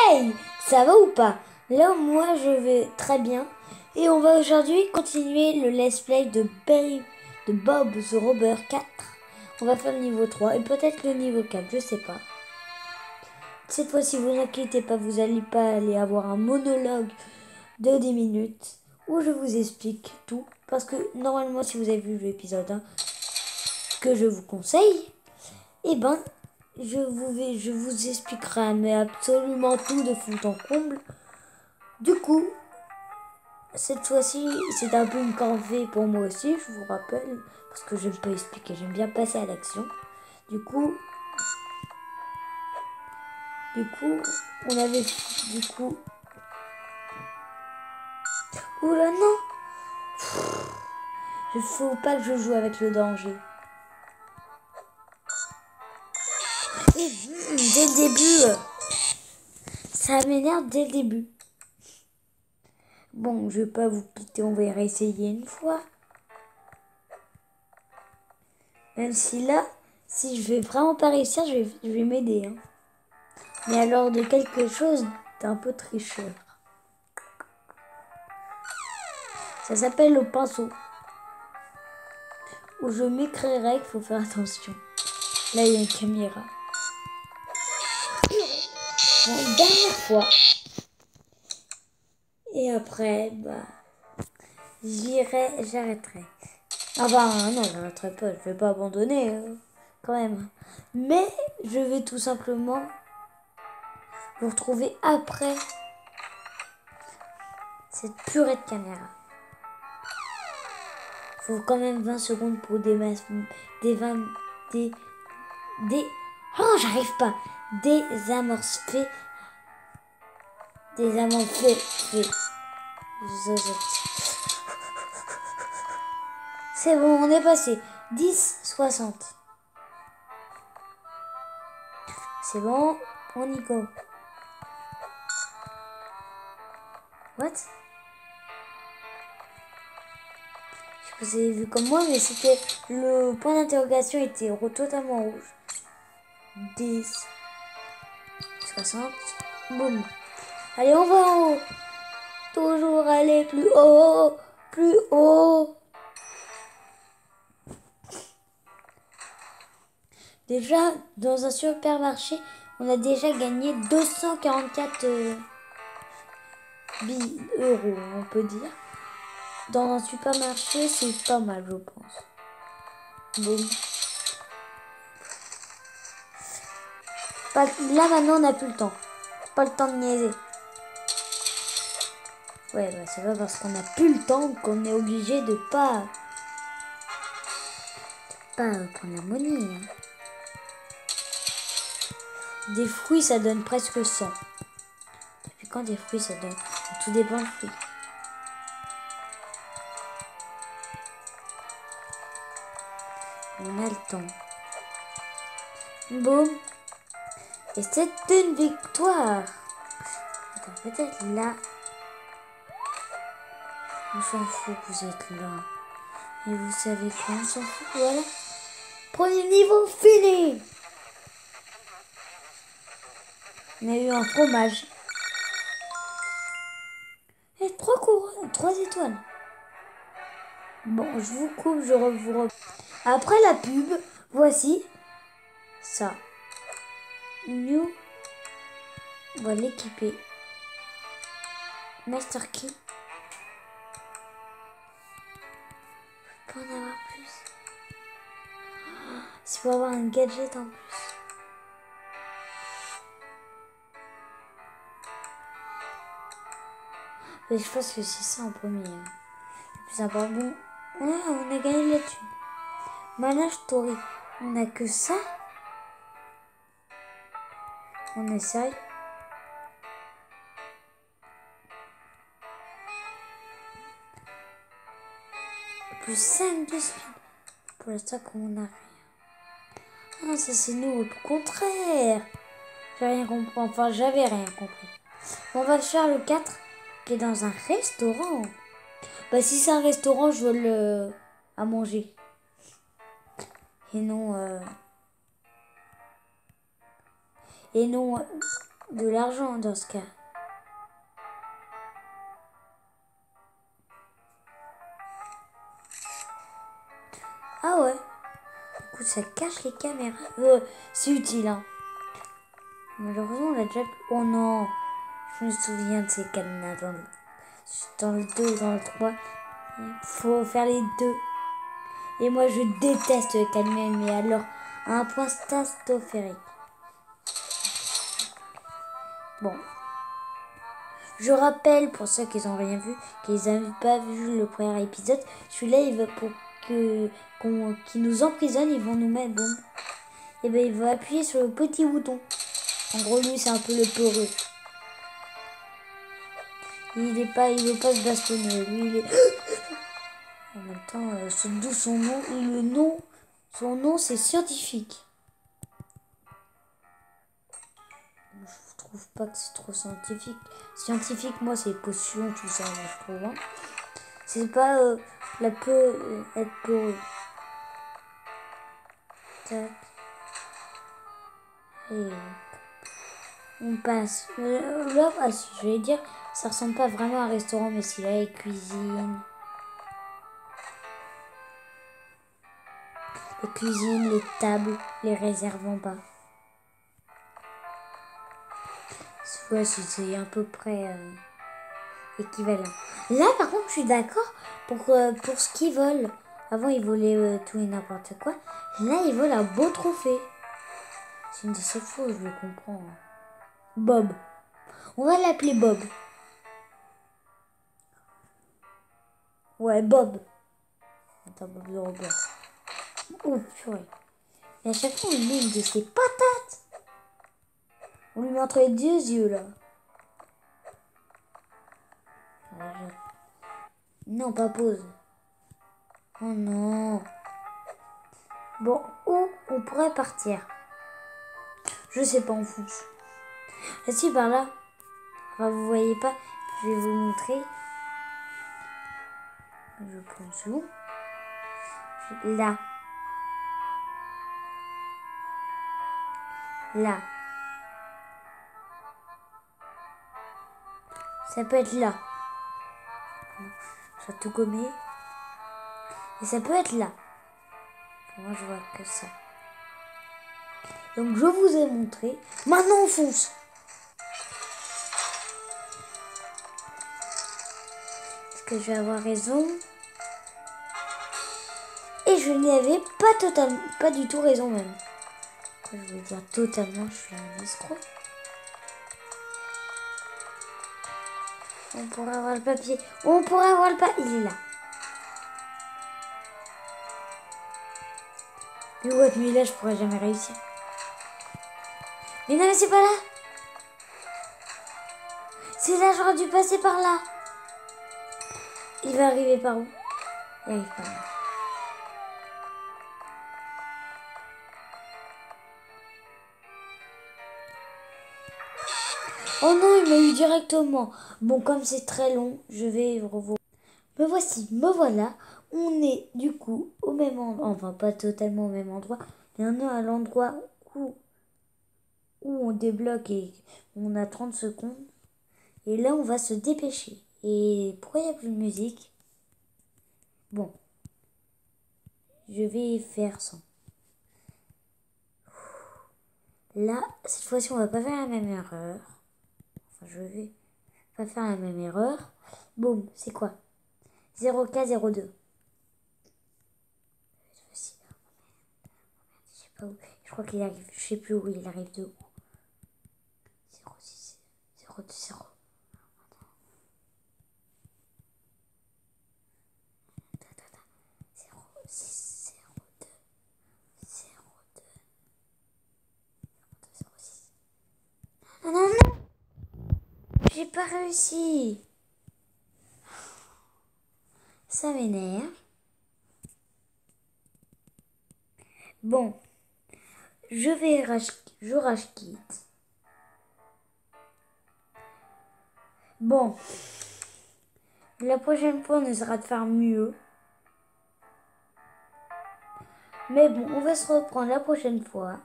Hey, ça va ou pas? Là, moi, je vais très bien. Et on va aujourd'hui continuer le let's play de Bob the Robber 4. On va faire le niveau 3 et peut-être le niveau 4, je sais pas. Cette fois-ci, vous inquiétez pas, vous n'allez pas aller avoir un monologue de 10 minutes où je vous explique tout. Parce que normalement, si vous avez vu l'épisode 1, que je vous conseille, eh ben, je vous expliquerai mais absolument tout de fond en comble. Du coup, cette fois-ci, c'est un peu une corvée pour moi aussi, je vous rappelle, parce que j'aime pas expliquer, j'aime bien passer à l'action. Du coup, on avait, du coup, oula non, il faut pas que je joue avec le danger. Et dès le début, ça m'énerve dès le début. Bon, je vais pas vous quitter, on va réessayer une fois. Même si là, si je vais vraiment pas réussir, je vais m'aider. Hein. Mais alors de quelque chose d'un peu tricheur. Ça s'appelle le pinceau. Où je m'écrirai qu'il faut faire attention. Là, il y a une caméra. Bon, une dernière fois. Et après, j'arrêterai. Enfin, non, j'arrêterai pas. Je vais pas abandonner, quand même. Mais je vais tout simplement vous retrouver après cette purée de caméra. Faut quand même 20 secondes pour oh, j'arrive pas. Désamorcer. C'est bon, on est passé. 10, 60. C'est bon, on y go. What? Je sais pas si vous avez vu comme moi, mais c'était le point d'interrogation était totalement rouge. 10, 60, boum. Allez, on va en haut. Toujours aller plus haut, plus haut. Déjà, dans un supermarché, on a déjà gagné 244 euros, on peut dire. Dans un supermarché, c'est pas mal, je pense. Bon. Là, maintenant, on n'a plus le temps. Pas le temps de niaiser. Ouais, c'est pas parce qu'on n'a plus le temps qu'on est obligé de pas prendre la monnaie. Hein. Des fruits, ça donne presque 100. Depuis quand des fruits, ça donne... Tout dépend du fruit. On a le temps. Boum. Et c'est une victoire. Attends, peut-être là. On s'en fout que vous êtes là. Et vous savez quoi, on s'en fout, voilà. Premier niveau fini. On a eu un fromage. Et 3 couronnes, 3 étoiles. Bon, je vous coupe, je vous reprends. Après la pub, voici ça. New. On va l'équiper. Master Key. Je peux en avoir plus. C'est pour avoir un gadget en plus. Mais je pense que c'est ça en premier. Le plus important. Bon, on a gagné la thune. Manage Story. On a que ça. On essaye. Plus 5 de spin. Pour l'instant, comme on n'a rien. Ah, ça c'est nous. Au contraire. J'ai rien compris. Enfin, j'avais rien compris. On va faire le 4 qui est dans un restaurant. Bah, si c'est un restaurant, je veux le à manger. Et non. de l'argent dans ce cas. Ah ouais. Du coup, ça cache les caméras. C'est utile, hein. Malheureusement, on a déjà... Oh non. Je me souviens de ces cadenas dans le 2 ou dans le 3. Faut faire les deux. Et moi, je déteste le cadenas, mais alors, à un point stratosphérique. Bon. Je rappelle, pour ceux qui n'ont rien vu, qu'ils n'avaient pas vu le premier épisode, celui-là, il va pour qu'ils nous emprisonnent, ils vont nous mettre, bon. Et ben, il va appuyer sur le petit bouton. En gros, lui, c'est un peu le peureux. Il veut pas se bastonner. Lui, il est... En même temps, d'où son nom. Son nom, c'est scientifique. Je trouve pas que c'est trop scientifique. Scientifique, moi, c'est potion, tout ça, moi, je trouve. Hein. C'est pas être peureux. Tac. Et on passe. Là, si je vais dire, ça ressemble pas vraiment à un restaurant, mais c'est là, les cuisines. Les cuisines, les tables, les réserves en bas. Ouais, c'est à peu près équivalent. Là, par contre, je suis d'accord pour ce qu'ils volent. Avant, ils volaient tout et n'importe quoi. Là, ils volent un beau trophée. C'est une de ces fois, je le comprends. Bob. On va l'appeler Bob. Ouais, Bob. Attends, Bob de Robert. Oh, purée. Et à chaque fois, on lui met une de ses patates. On lui met entre les deux yeux, là. Non, pas pause. Oh non. Bon, où on pourrait partir? Je sais pas, on fonce. Ah si, par là. Enfin, vous voyez pas. Je vais vous montrer. Je prends zoom. Là. Là. Ça peut être là. Je vais tout gommer. Et ça peut être là. Moi, je vois que ça. Donc, je vous ai montré. Maintenant, on fonce. Est-ce que je vais avoir raison? Et je n'avais pas du tout raison même. Je veux dire totalement, je suis un escroc. On pourrait avoir le papier. On pourrait avoir le papier. Il est là. Mais ouais, mais là, je pourrais jamais réussir. Mais non, mais c'est pas là. C'est là, j'aurais dû passer par là. Il va arriver par où? Il arrive par là. Oh non, il m'a eu directement. Bon, comme c'est très long, je vais revoir. Me voici, me voilà. On est du coup au même endroit. Enfin, pas totalement au même endroit. Mais on est à l'endroit où on débloque et on a 30 secondes. Et là, on va se dépêcher. Et pourquoi il n'y a plus de musique? Bon. Je vais faire ça. Là, cette fois-ci, on va pas faire la même erreur. Enfin, je vais pas faire la même erreur. Boum, c'est quoi? 0K02. Je sais pas où. Je crois qu'il arrive. Je sais plus où il arrive de où. 06, 02, 0. 06, 02, 02, 06. Non, non, non! J'ai pas réussi. Ça m'énerve. Bon. Je rage quitte. Bon. La prochaine fois, on essaiera de faire mieux. Mais bon, on va se reprendre la prochaine fois.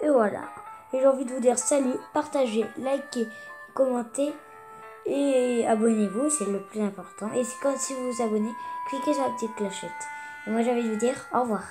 Et voilà. Et j'ai envie de vous dire salut, partagez, likez, commentez et abonnez-vous, c'est le plus important. Et si vous vous abonnez, cliquez sur la petite clochette. Et moi j'ai envie de vous dire au revoir.